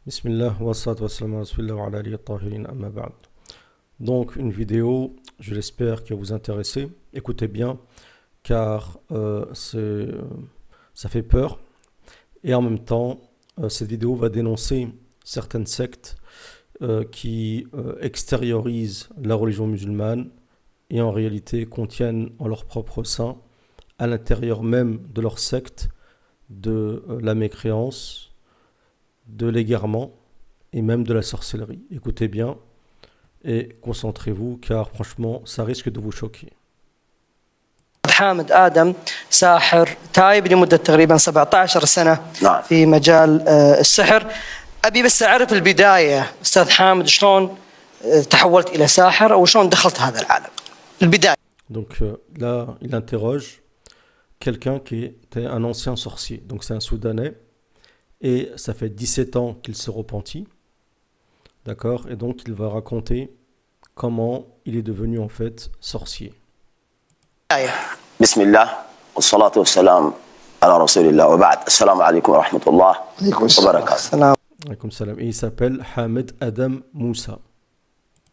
Bismillah, wa salatu wa salam ala rasulillah wa ala alihi at-tahirin, amma ba'd. Donc, une vidéo, je l'espère, qui va vous intéresser. Écoutez bien, car ça fait peur. Et en même temps, cette vidéo va dénoncer certaines sectes qui extériorisent la religion musulmane et en réalité contiennent en leur propre sein, à l'intérieur même de leur secte, de la mécréance, de l'égarement et même de la sorcellerie. Écoutez bien et concentrez-vous car franchement ça risque de vous choquer. حامد آدم ساحر تايب لمدة تقريبا 17 سنة نعم. في مجال السحر. أبي بس أعرف البداية أستاذ حامد شلون تحولت إلى ساحر أو شلون دخلت هذا العالم البداية. Donc là il interroge quelqu'un qui était un ancien sorcier. Donc c'est un Soudanais et ça fait 17 ans qu'il se repentit. D'accord? Et donc il va raconter comment il est devenu en fait sorcier. بسم الله والصلاة والسلام على رسول الله وبعد السلام عليكم ورحمة الله وبركاته. السلام Alaykoum salam. Et il s'appelle Hamed Adam Moussa.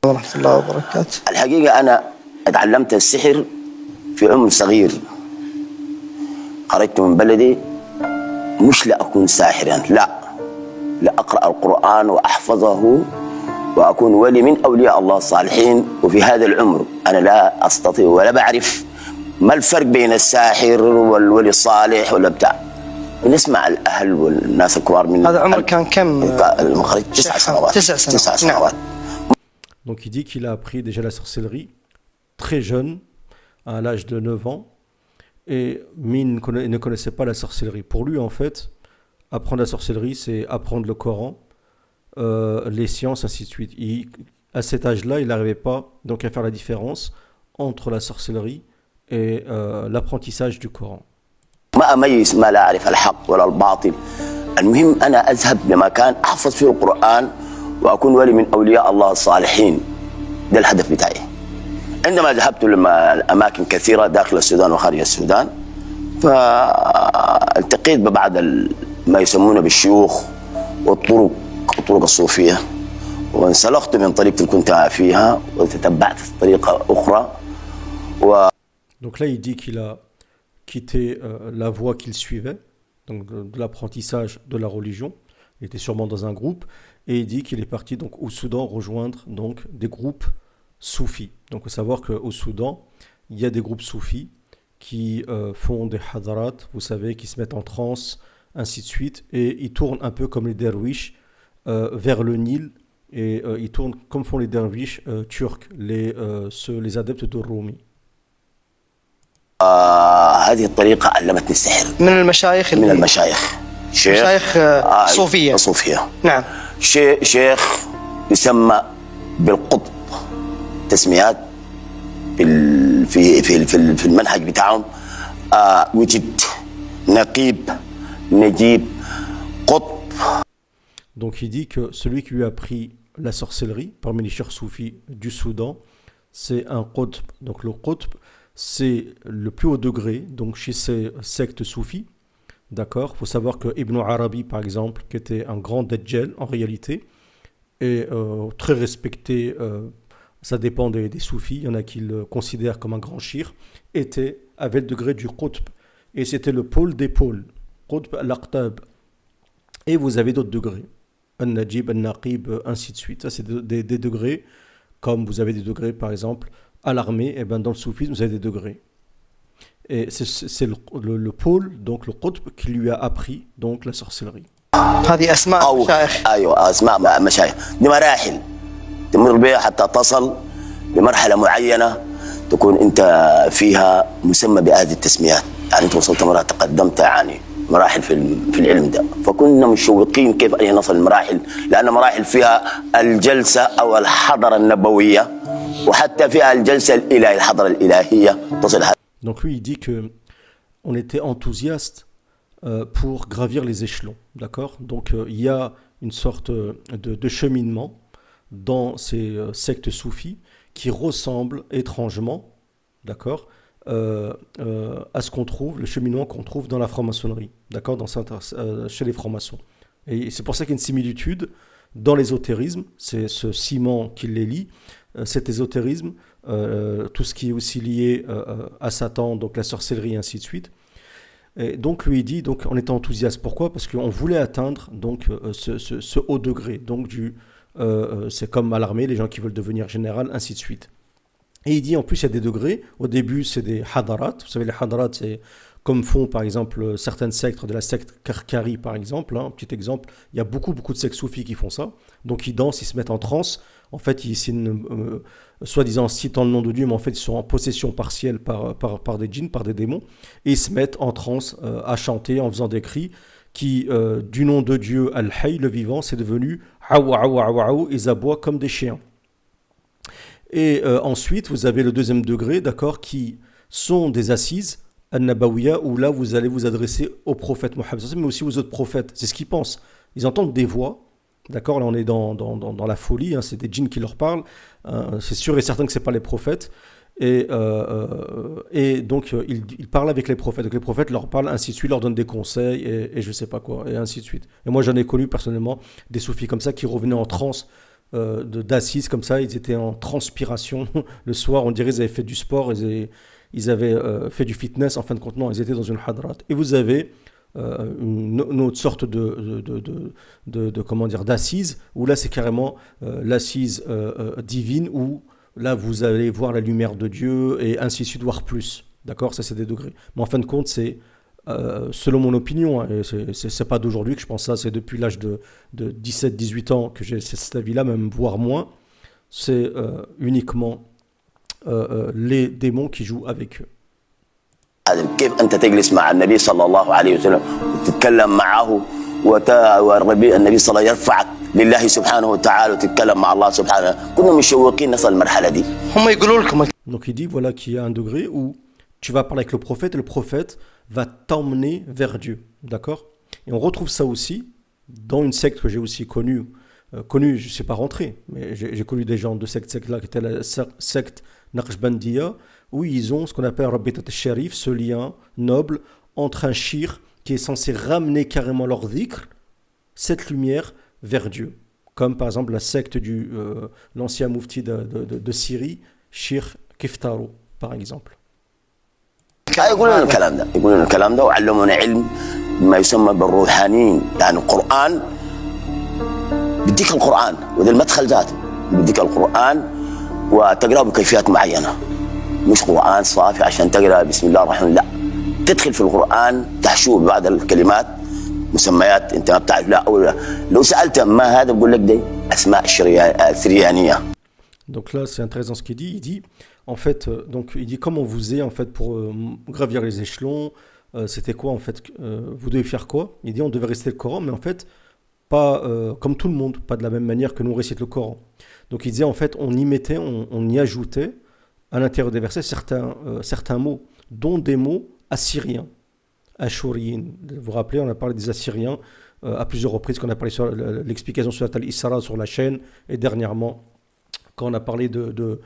ورحمة الله وبركاته. الحقيقة أنا اتعلمت السحر في عمر صغير. خرجت من بلدي مش لأكون ساحرا، لا، لأقرأ القرآن وأحفظه وأكون ولي من أولياء الله الصالحين. وفي هذا العمر أنا لا أستطيع ولا بعرف ما الفرق بين الساحر والولي الصالح ولا بتاع. نسمع الأهل والناس الكبار من هذا عمر كان كم؟ المخرج 9 سنوات. 9 سنوات. 9 سنوات. Donc il dit qu'il a appris déjà la sorcellerie très jeune, à l'âge de 9 ans, mais il ne connaissait pas la sorcellerie. Pour lui, en fait, apprendre la sorcellerie, c'est apprendre le Coran, les sciences, ainsi de suite. À cet âge-là, il n'arrivait pas donc à faire la différence entre la sorcellerie et l'apprentissage du Coran. ما أميز ما لا أعرف الحق ولا الباطل. المهم أنا أذهب لمكان أحفظ فيه القرآن وأكون ولي من أولياء الله الصالحين. ده الهدف بتاعي. عندما ذهبت لأماكن كثيرة داخل السودان وخارج السودان فالتقيت ببعض ما يسمونه بالشيوخ والطرق الصوفية وانسلخت من طريقة اللي كنت فيها وتتبعت طريقة أخرى. Donc là, il dit qu'il a quitté la voie qu'il suivait, donc de l'apprentissage de la religion. Il était sûrement dans un groupe et il dit qu'il est parti donc au Soudan rejoindre donc des groupes soufis. Donc il faut savoir qu'au Soudan, il y a des groupes soufis qui font des hadarat, vous savez, qui se mettent en transe, ainsi de suite, et ils tournent un peu comme les derviches vers le Nil, et ils tournent comme font les derviches turcs, les adeptes de Rumi. هذه الطريقة علمتني السحر من المشايخ من المشايخ. مشايخ صوفية. صوفية. نعم. شيخ يسمى بالقطب، تسميات في المنهج بتاعهم. وجد، نقيب، نجيب، قطب. Donc il dit que celui qui lui a appris la sorcellerie parmi les cheikhs soufis du Soudan, c'est un qutb. Donc le qutb, c'est le plus haut degré, donc chez ces sectes soufis, d'accord. Il faut savoir que Ibn Arabi, par exemple, qui était un grand dajjal en réalité, et très respecté, ça dépend des soufis, il y en a qui le considèrent comme un grand shir, avait le degré du qutb, et c'était le pôle des pôles, qutb al-aqtab. Et vous avez d'autres degrés, al-najib, al-naqib, ainsi de suite. Ça, c'est des degrés, comme vous avez des degrés, par exemple, à l'armée, et ben dans le soufisme, vous avez des degrés. Et c'est le pôle, donc le qutb, qui lui a appris donc la sorcellerie. هذه أسماء مشايخ. أيوة أسماء مشايخ. دي مراحل تمر بها حتى تصل لمرحلة معينة تكون أنت فيها مسمى بهذه التسميات. يعني أنت وصلت مرة تقدمت يعني مراحل في العلم ده. فكنا مشوقين كيف أن نصل المراحل، لأن مراحل فيها الجلسة أو الحضرة النبوية وحتى فيها الجلسة الإلهية، الحضرة الإلهية تصل. Donc lui, il dit que on était enthousiaste pour gravir les échelons, d'accord. Donc il y a une sorte de cheminement dans ces sectes soufis qui ressemble étrangement, d'accord, à ce qu'on trouve, le cheminement qu'on trouve dans la franc-maçonnerie, d'accord, chez les francs-maçons. Et c'est pour ça qu'il y a une similitude dans l'ésotérisme, c'est ce ciment qui les lie, cet ésotérisme, tout ce qui est aussi lié à Satan, donc la sorcellerie et ainsi de suite. Et donc lui il dit, donc on était enthousiaste. Pourquoi? Parce qu'on voulait atteindre donc ce haut degré. Donc c'est comme à l'armée, les gens qui veulent devenir général, ainsi de suite. Et il dit en plus il y a des degrés. Au début c'est des hadarat. Vous savez les hadarat c'est comme font par exemple certaines sectes de la secte Karkari par exemple. Un petit exemple, il y a beaucoup de sectes soufis qui font ça. Donc ils dansent, ils se mettent en transe. En fait ils soi-disant citant le nom de Dieu, mais en fait ils sont en possession partielle par des djinns, par des démons. Et ils se mettent en transe à chanter en faisant des cris qui du nom de Dieu Al-Hayy, le vivant, c'est devenu Aou, ils aboient comme des chiens. Et ensuite, vous avez le deuxième degré, d'accord, qui sont des assises, An-Nabawiya, où là, vous allez vous adresser au prophète Mohammed, mais aussi aux autres prophètes. C'est ce qu'ils pensent. Ils entendent des voix, d'accord, là on est dans la folie, hein, c'est des djinns qui leur parlent, c'est sûr et certain que ce n'est pas les prophètes. Et donc, ils parlent avec les prophètes. Donc, les prophètes leur parlent, ainsi de suite, leur donnent des conseils, et je ne sais pas quoi, et ainsi de suite. Et moi, j'en ai connu personnellement des soufis comme ça qui revenaient en transe, d'assises comme ça, ils étaient en transpiration le soir, on dirait qu'ils avaient fait du sport, ils avaient fait du fitness, en fin de compte non, ils étaient dans une hadrat. Et vous avez une autre sorte de comment dire, d'assise, où là c'est carrément l'assise divine, où là vous allez voir la lumière de Dieu, et ainsi de suite, voire plus, d'accord, ça c'est des degrés. Mais en fin de compte c'est selon mon opinion, hein, et c'est pas d'aujourd'hui que je pense ça, c'est depuis l'âge de 17-18 ans que j'ai cet avis-là, même voire moins, c'est uniquement les démons qui jouent avec eux. كيف أنت تجلس مع النبي صلى الله عليه وسلم وتتكلم معه والنبي صلى الله عليه وسلم يرفعك لله سبحانه وتعالى وتتكلم مع الله سبحانه كنا مشوقين نصل المرحلة دي. هم يقولوا لكم. Donc il dit voilà qu'il y a un degré où tu vas parler avec le prophète et le prophète va t'emmener vers Dieu, d'accord? Et on retrouve ça aussi dans une secte que j'ai aussi connue, je ne suis pas rentré, mais j'ai connu des gens de cette secte-là, qui était la secte Naqshbandiya, où ils ont ce qu'on appelle Rabbitat al-Sharif, ce lien noble entre un shir qui est censé ramener carrément leur dhikr, cette lumière, vers Dieu. Comme par exemple la secte de l'ancien moufti de Syrie, Shir Kiftaro, par exemple. يقولون الكلام ده وعلمونا علم ما يسمى بالروحانيين يعني القرآن بيديك القرآن وده المدخل ذاته بيديك القرآن وتقرأه بكيفيات معينة مش قرآن صافي عشان تقرأ بسم الله الرحمن الرحيم لا تدخل في القرآن تحشوه ببعض الكلمات مسميات انت ما بتعرف لا أو لا. لو سألت ما هذا بقول لك دي أسماء السريانية. Donc là, c'est intéressant ce qu'il dit. Il dit, en fait, donc il dit comment vous êtes en fait pour gravir les échelons. C'était quoi en fait vous devez faire quoi? Il dit on devait réciter le Coran, mais en fait pas comme tout le monde, pas de la même manière que nous on récite le Coran. Donc il disait en fait on y mettait, on y ajoutait à l'intérieur des versets certains mots, dont des mots assyriens, ashuriyin. Vous vous rappelez, on a parlé des Assyriens à plusieurs reprises, qu'on a parlé sur l'explication sur Al-Isra sur la chaîne, et dernièrement quand on a parlé de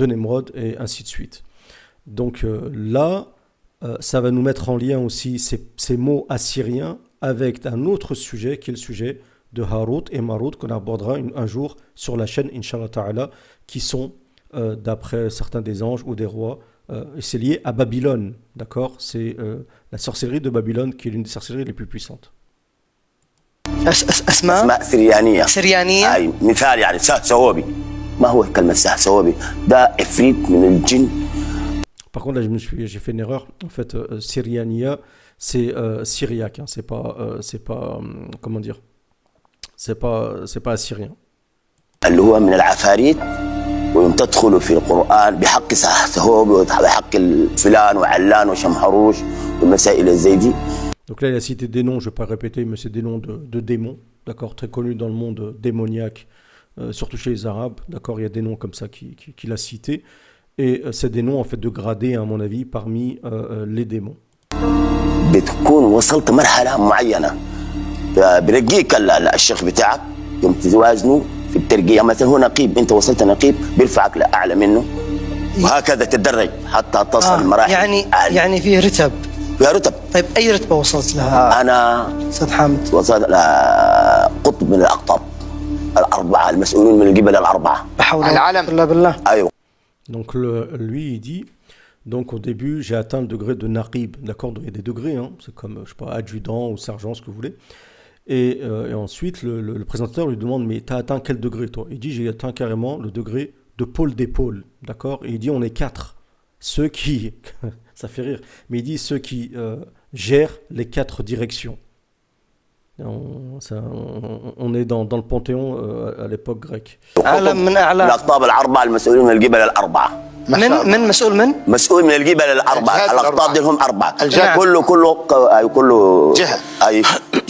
Nemrod, et ainsi de suite. Donc là, ça va nous mettre en lien aussi ces mots assyriens avec un autre sujet, qui est le sujet de Harut et Marut, qu'on abordera un jour sur la chaîne, Inch'Allah Ta'ala, qui sont, d'après certains des anges ou des rois, et c'est lié à Babylone, d'accord? C'est la sorcellerie de Babylone qui est l'une des sorcelleries les plus puissantes. أسماء سريانية أي مثال يعني سهسوبي ما هو كلمة سهسوبي ده عفريت من الجن. Par contre là j'ai fait une erreur, en fait Syriania c'est syriaque, hein. c'est pas comment dire, c'est pas assyrien. اللي هو من العفاريت ويوم تدخلوا في القرآن بحق سهسوبي وبحق فلان وعلان وشمحروش والمسائل زي دي. Donc là, il a cité des noms, je ne vais pas répéter, mais c'est des noms de démons, d'accord, très connus dans le monde démoniaque, surtout chez les Arabes, d'accord, il y a des noms comme ça qu'il a cités, et c'est des noms en fait de gradés, à mon avis, parmi les démons. بتكون وصلت مرحلة معينة برقيك الشيخ بتاعك يوم تتوازنوا في الترقية مثلا هو نقيب أنت وصلت نقيب بيرفعك لأعلى منه وهكذا تتدرج حتى تصل مراحل يعني فيه رتب فيها رتب. طيب أي رتبة وصلت لها أنا أستاذ حامد؟ وصلت قطب من الأقطاب الأربعة المسؤولين من القبل الأربعة. لا حول ولا العالم. قوة إلا بالله. أيوه. Donc lui, il dit, donc au début, j'ai atteint le degré de naqib, d'accord, il y a des degrés, hein, c'est comme, je sais pas, adjudant ou sergent, ce que vous voulez. Et ensuite, le présentateur lui demande, mais t'as atteint quel degré, toi? Il dit, j'ai atteint carrément le degré de pôle d'épaule, d'accord? Et il dit, on est 4. Ceux qui, ça fait rire, mais il dit ceux qui gèrent les 4 directions. On est dans le panthéon à l'époque grecque. عالم من أعلى الأقطاب الأربعة المسؤولين من القبل الأربعة. من مسؤول من؟ مسؤول من القبل الأربعة. الجهات الأقطاب الأربعة. دي هم أربعة. الجهات. كل جهة. أي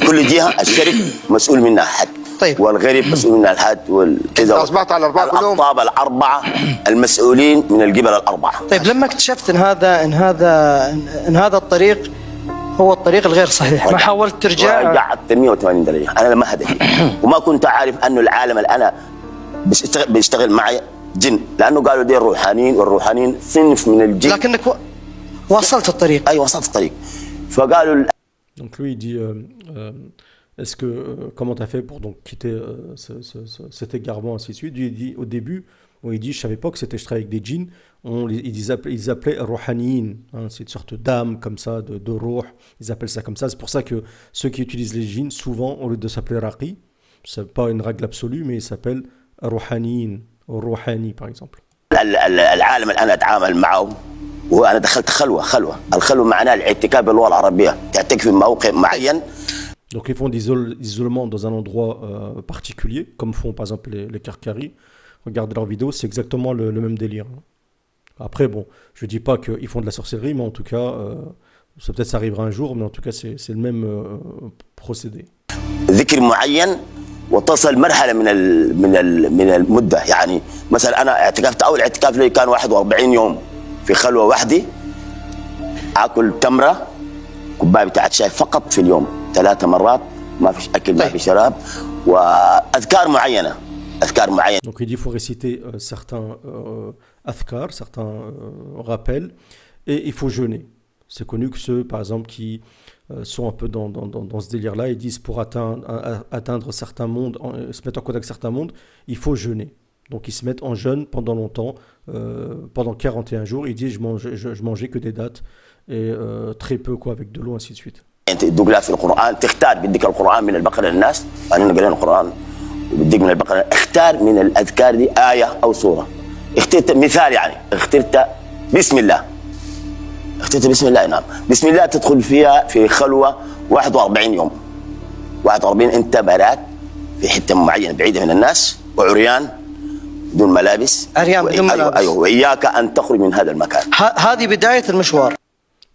كل جهة الشرك مسؤول منها حد. طيب. والغريب مسؤول منها الحد والكذا. أنت أصبحت على الأربعة كلهم؟ الأقطاب الأربعة المسؤولين من القبل الأربعة. طيب لما اكتشفت إن هذا الطريق هو الطريق الغير صحيح، ما حاولت ترجع؟ رجعت 180 درجة. أنا لما هدفي وما كنت أعرف أنه العالم اللي أنا بيشتغل معي جن، لأنه قالوا دي الروحانيين، والروحانيين صنف من الجن. لكنك واصلت الطريق. أي وصلت الطريق. فقالوا Donc lui, il dit, est-ce que, comment tu as fait pour donc quitter cet égarement, ainsi de suite. Lui, il dit, au début, il dit, je savais pas que c'était, je travaillais avec des djinns, ils appelaient Rouhaniyin, hein, c'est une sorte d'âme comme ça, de Ruh, ils appellent ça comme ça. C'est pour ça que ceux qui utilisent les djinns, souvent, au lieu de s'appeler Raqi, c'est pas une règle absolue, mais ils s'appellent Rouhaniyin, ou Rouhani par exemple. العالم اللي أنا أتعامل معه، وأنا دخلت خلوة. الخلوة معناها الاعتكاف باللغة العربية، تعتكف في موقع معين. Donc ils font l'isolement dans un endroit particulier, comme font par exemple les Karkaris. Regardez leurs vidéos, c'est exactement le même délire. Après, bon, je dis pas qu'ils font de la sorcellerie, mais en tout cas, peut-être ça arrivera un jour, mais en tout cas, c'est le même procédé. ذكر معين وتصل مرحلة من المدة. يعني مثلا أنا اعتكفت، أول اعتكاف لي كان 41 يوم في خلوة وحدي، آكل تمرة كوباية بتاعت شاي فقط في اليوم 3 مرات، ما فيش أكل ما في شراب، وأذكار معينة. Donc il dit qu'il faut réciter certains athkar, certains rappels, et il faut jeûner. C'est connu que ceux, par exemple, qui sont un peu dans ce délire-là, ils disent pour atteindre certains mondes, se mettre en contact avec certains mondes, il faut jeûner. Donc ils se mettent en jeûne pendant longtemps, pendant 41 jours. Ils disent je mangeais que des dattes et très peu quoi, avec de l'eau, ainsi de suite. تدق لها في القرآن، تختار بدك القرآن من البقرة للناس، أنا قرينا القرآن وبدك من البقرة، اختار من الأذكار دي آية أو سورة. اخترت مثال، يعني اخترت بسم الله. نعم، بسم الله تدخل فيها في خلوة 41 يوم. 41 أنت برات في حتة معينة بعيدة من الناس، وعريان بدون ملابس. عريان بدون ملابس. أيوه، وإياك أن تخرج من هذا المكان. هذه بداية المشوار.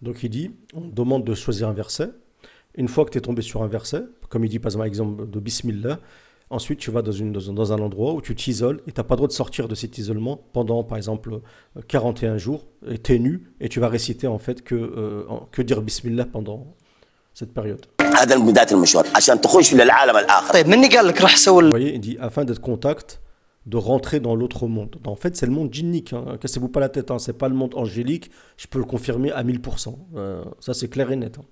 Donc il dit, on demande de choisir un verset. Une fois que tu es tombé sur un verset, comme il dit par exemple de Bismillah, ensuite tu vas dans un endroit où tu t'isoles et tu n'as pas le droit de sortir de cet isolement pendant par exemple 41 jours, et tu es nu et tu vas réciter en fait que dire Bismillah pendant cette période. هذا بداية المشوار عشان تخش للعالم الآخر. طيب مني قال لك راح سوي. Vous voyez, il dit afin d'être contact, de rentrer dans l'autre monde. En fait, c'est le monde djinnique. Hein. Cassez-vous pas la tête. Hein. C'est pas le monde angélique. Je peux le confirmer à 1000%. Ça, c'est clair et net. Hein.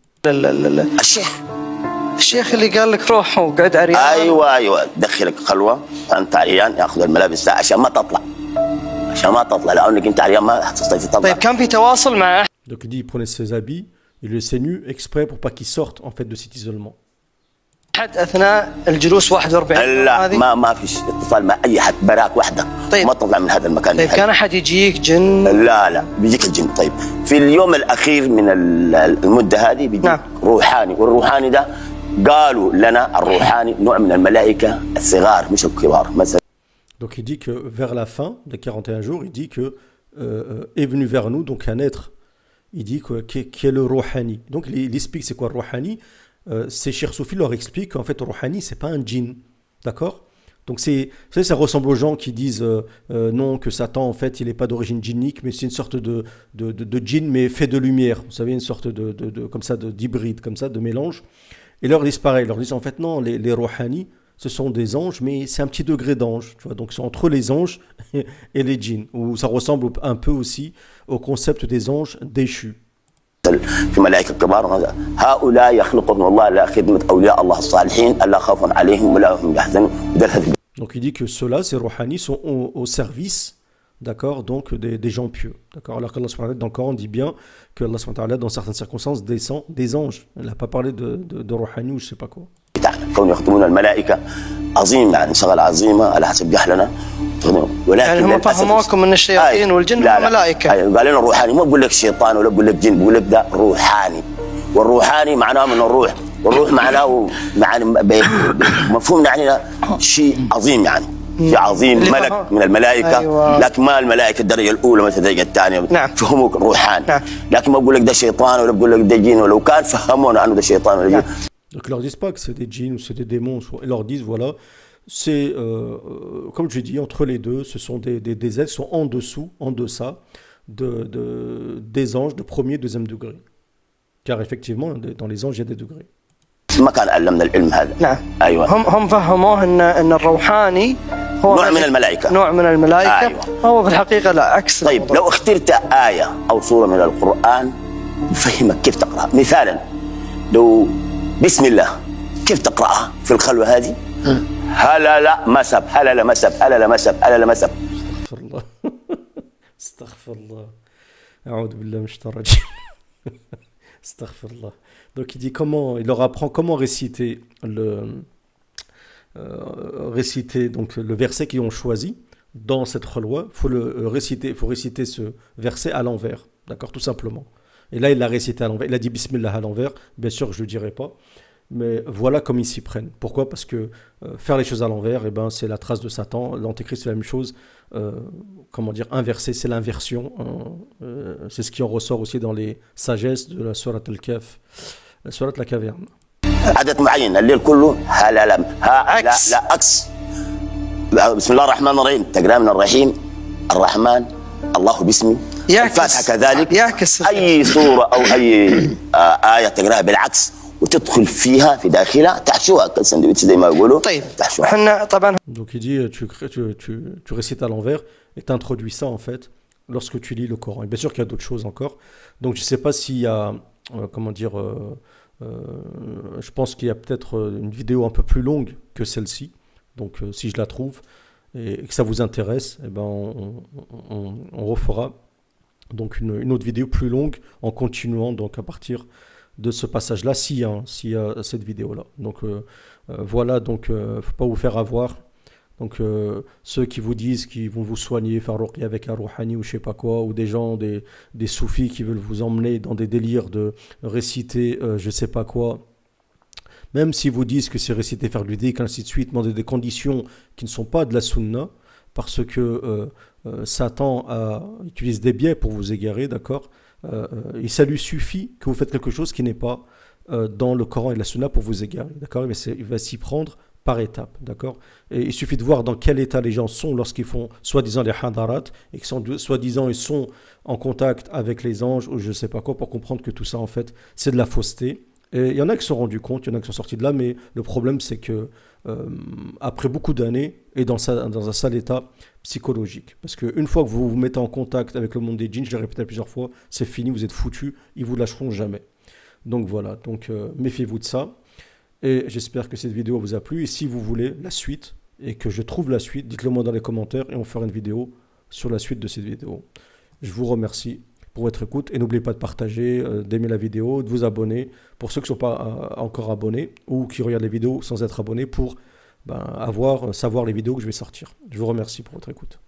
الشيخ اللي قال لك روح وقعد عريان. ايوه دخلك خلوه انت عريان، ياخذ الملابس عشان ما تطلع، لانك انت عريان ما تستطيع تطلع. طيب كان في تواصل مع. Donc il dit il prenait ses habits, il le laissait nu exprès pour pas qu'il sorte en fait de cet isolement. أحد أثناء الجلوس 41 لا ما فيش اتصال مع أي حد، براك وحدة. طيب. ما تطلع من هذا المكان. طيب كان أحد يجيك جن؟ لا بيجيك الجن. طيب في اليوم الأخير من المدة هذه بيجيك نعم. روحاني، والروحاني ده قالوا لنا الروحاني نوع من الملائكة الصغار مش الكبار مثلا. Donc il dit que vers la fin des 41 jours, il dit que est venu vers nous donc un être, il dit qui est le Rouhani. Donc il explique c'est quoi le Rouhani. Ces Cheikh Soufi leur expliquent qu'en fait Rouhani c'est pas un djinn, d'accord? Donc ça ressemble aux gens qui disent non, que Satan en fait il est pas d'origine djinnique, mais c'est une sorte de djinn mais fait de lumière, vous savez, une sorte comme ça d'hybride, comme ça de mélange. Et leur disent pareil, leur disent en fait non, les Rouhani ce sont des anges, mais c'est un petit degré d'ange, tu vois, donc c'est entre les anges et les djinns, où ça ressemble un peu aussi au concept des anges déchus. في ملائكة كبار. هؤلاء يخلقهم الله لخدمة أولياء الله الصالحين ألا خوف عليهم ولا هم يحزنون. Donc il dit que ceux-là, ces rouhani, sont au service, d'accord, donc des gens pieux. D'accord. Alors qu'Allah subhanahu wa ta'ala, dans le Coran, dit bien que Allah subhanahu wa ta'ala, dans certaines circonstances, descend des anges. Il n'a pas parlé de rouhani ou je sais pas quoi. كون يخدمون الملائكة عظيم، يعني شغل عظيمة على حسب جهلنا. ولكن يعني هم فهموكم من الشياطين والجن والملائكة. قال لنا روحاني، ما بقول لك شيطان ولا بقول لك جن، بقول لك ده روحاني. والروحاني معناه من الروح، والروح معناه يعني مفهوم يعني شيء عظيم، يعني شيء عظيم، ملك من الملائكة. أيوة. لكن ما الملائكة الدرجة الأولى مثل الدرجة الثانية. نعم. فهموك روحاني. نعم. لكن ما بقول لك ده شيطان ولا بقول لك ده جن، ولو كان فهمونا أنه ده شيطان ولا جن. Donc ils leur disent pas que c'est des djinns ou c'est des démons, ils leur disent voilà, c'est comme je dis, entre les deux, ce sont des êtres qui sont en dessous, en deçà des anges de premier, deuxième degré. Car effectivement, dans les anges, il y a des degrés. ما كان علمنا العلم هذا. نعم. ايوه. هم فهموه ان الروحاني هو نوع من الملائكة. نوع من الملائكة. أيوة. هو في الحقيقة لا عكس. طيب الموضوع. لو اخترت آية أو سورة من القرآن نفهمك كيف تقرأها. مثالا لو بسم الله كيف تقرأها في الخلوة هذه؟ هلل مسب هلل مسب هلل مسب هلل مسب. استغفر الله. استغفر الله. أعوذ بالله من الشيطان الرجيم. Astaghfirullah. Donc il dit il leur apprend comment réciter donc le verset qu'ils ont choisi dans cette khalwa. Il faut réciter ce verset à l'envers, d'accord, tout simplement. Et là il l'a récité à l'envers. Il a dit Bismillah à l'envers. Bien sûr je le dirai pas, mais voilà comme ils s'y prennent. Pourquoi? Parce que faire les choses à l'envers, c'est la trace de Satan. L'antéchrist c'est la même chose. Comment dire, inversé, c'est l'inversion. C'est ce qui en ressort aussi dans les sagesses de la Surat al-Kahf, la Surat la caverne. عدد معين الليل كله لا لا عكس. بسم الله الرحمن الرحيم تقرأ من الرحيم الرحمن الله باسمي. الفاتحة كذلك. يعكس أي سورة أو أي آية تقرأها بالعكس وتدخل فيها في داخلها تحشوها كالسندويتش زي ما يقولوا. طيب احنا طبعا. Donc il dit tu récites à l'envers et tu introduis ça en fait lorsque tu lis le Coran. Et bien sûr qu'il y a d'autres choses encore. Donc je ne sais pas s'il y a comment dire je pense qu'il y a peut-être une vidéo un peu plus longue que celle-ci. Donc si je la trouve et que ça vous intéresse, on refera donc une autre vidéo plus longue en continuant donc à partir de ce passage-là, s'il y a cette vidéo-là. Donc voilà, donc faut pas vous faire avoir. Donc ceux qui vous disent qu'ils vont vous soigner, faire ruqya avec un rouhani ou je sais pas quoi, ou des gens, des soufis qui veulent vous emmener dans des délires de réciter je sais pas quoi, même s'ils vous disent que c'est réciter, faire du dhikr, ainsi de suite, dans des conditions qui ne sont pas de la sunna, parce que Satan utilise des biais pour vous égarer, d'accord. Et ça lui suffit que vous faites quelque chose qui n'est pas dans le Coran et la Sunna pour vous égarer, d'accord. Il va s'y prendre par étapes, d'accord. Et il suffit de voir dans quel état les gens sont lorsqu'ils font soi-disant les hadarat et que soi-disant ils sont en contact avec les anges ou je sais pas quoi pour comprendre que tout ça en fait c'est de la fausseté. Et il y en a qui se sont rendus compte, il y en a qui sont sortis de là, mais le problème c'est que après beaucoup d'années et dans un sale état psychologique. Parce qu'une fois que vous vous mettez en contact avec le monde des djinns, je l'ai répété plusieurs fois, c'est fini, vous êtes foutus, ils vous lâcheront jamais. Donc voilà, donc méfiez-vous de ça. Et j'espère que cette vidéo vous a plu. Et si vous voulez la suite, et que je trouve la suite, dites-le moi dans les commentaires et on fera une vidéo sur la suite de cette vidéo. Je vous remercie pour votre écoute et n'oubliez pas de partager, d'aimer la vidéo, de vous abonner pour ceux qui ne sont pas encore abonnés ou qui regardent les vidéos sans être abonnés pour savoir les vidéos que je vais sortir. Je vous remercie pour votre écoute.